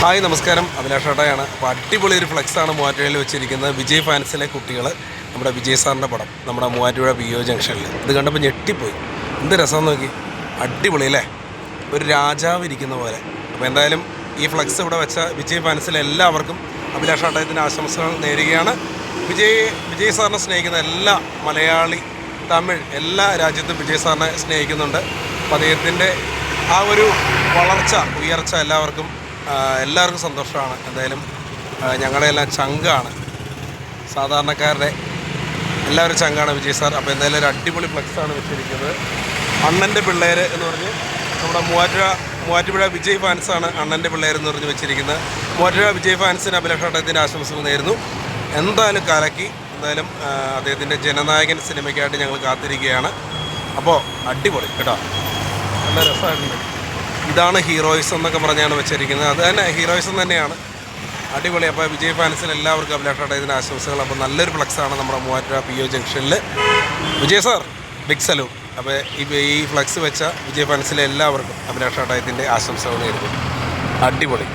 Hi നമസ്കാരം, അഭിലാഷ് ഏട്ടായാണ്. അപ്പോൾ അടിപൊളി ഒരു ഫ്ലെക്സാണ് മൂവാറ്റുപുഴയിൽ വെച്ചിരിക്കുന്നത്. വിജയ് ഫാൻസിലെ കുട്ടികൾ നമ്മുടെ വിജയ് സാറിൻ്റെ പടം നമ്മുടെ മൂവാറ്റുപുഴ BO ജംഗ്ഷനിൽ ഇത് കണ്ടപ്പോൾ ഞെട്ടിപ്പോയി. എന്ത് രസം നോക്കി, അടിപൊളി അല്ലേ, ഒരു രാജാവ് ഇരിക്കുന്ന പോലെ. അപ്പോൾ എന്തായാലും ഈ ഫ്ലെക്സ് ഇവിടെ വെച്ച വിജയ് ഫാൻസിലെ എല്ലാവർക്കും അഭിലാഷ് ഏട്ടായത്തിൻ്റെ ആശംസകൾ നേരുകയാണ്. വിജയ് സാറിനെ സ്നേഹിക്കുന്ന എല്ലാ മലയാളി, തമിഴ് എല്ലാ രാജ്യത്തും വിജയ് സാറിനെ സ്നേഹിക്കുന്നുണ്ട്. അപ്പോൾ അദ്ദേഹത്തിൻ്റെ ആ ഒരു ഉയർച്ച എല്ലാവർക്കും സന്തോഷമാണ്. എന്തായാലും ഞങ്ങളുടെ എല്ലാം ചങ്കാണ്, സാധാരണക്കാരുടെ എല്ലാവരും ചങ്കാണ് വിജയ് സാർ. അപ്പോൾ എന്തായാലും ഒരു അടിപൊളി ഫ്ലെക്സാണ് വെച്ചിരിക്കുന്നത്. അണ്ണൻ്റെ പിള്ളേർ എന്ന് പറഞ്ഞ് നമ്മുടെ മൂവാറ്റുപുഴ വിജയ് ഫാൻസാണ് അണ്ണൻ്റെ പിള്ളേർ എന്ന് പറഞ്ഞ് വെച്ചിരിക്കുന്നത്. മൂവാറ്റുപുഴ വിജയ് ഫാൻസിന് അഭിലാഷ് ഏട്ടായത്തിൻ്റെ ആശംസകൾ നേരുന്നു. എന്തായാലും കലക്കി. എന്തായാലും അദ്ദേഹത്തിൻ്റെ ജനനായകൻ സിനിമയ്ക്കായിട്ട് ഞങ്ങൾ കാത്തിരിക്കുകയാണ്. അപ്പോൾ അടിപൊളി കേട്ടോ, നല്ല രസമായിട്ടുണ്ട്. ഇതാണ് ഹീറോയിസം എന്നൊക്കെ പറഞ്ഞാണ് വെച്ചിരിക്കുന്നത്. അത് തന്നെ ഹീറോയിസം തന്നെയാണ്, അടിപൊളി. അപ്പോൾ വിജയ് ഫാൻസിന് എല്ലാവർക്കും അഭിലാഷ് ഏട്ടായത്തിൻ്റെ ആശംസകൾ. അപ്പോൾ നല്ലൊരു ഫ്ലെക്സാണ് നമ്മുടെ മൂവാറ്റുപുഴ BO ജംഗ്ഷനിൽ. Vijay sir big salute. അപ്പോൾ ഈ ഫ്ലെക്സ് വെച്ച വിജയ് ഫാൻസിലെ എല്ലാവർക്കും അഭിലാഷ് ഏട്ടായത്തിൻ്റെ ആശംസകൾ നേരുന്നു. അടിപൊളി.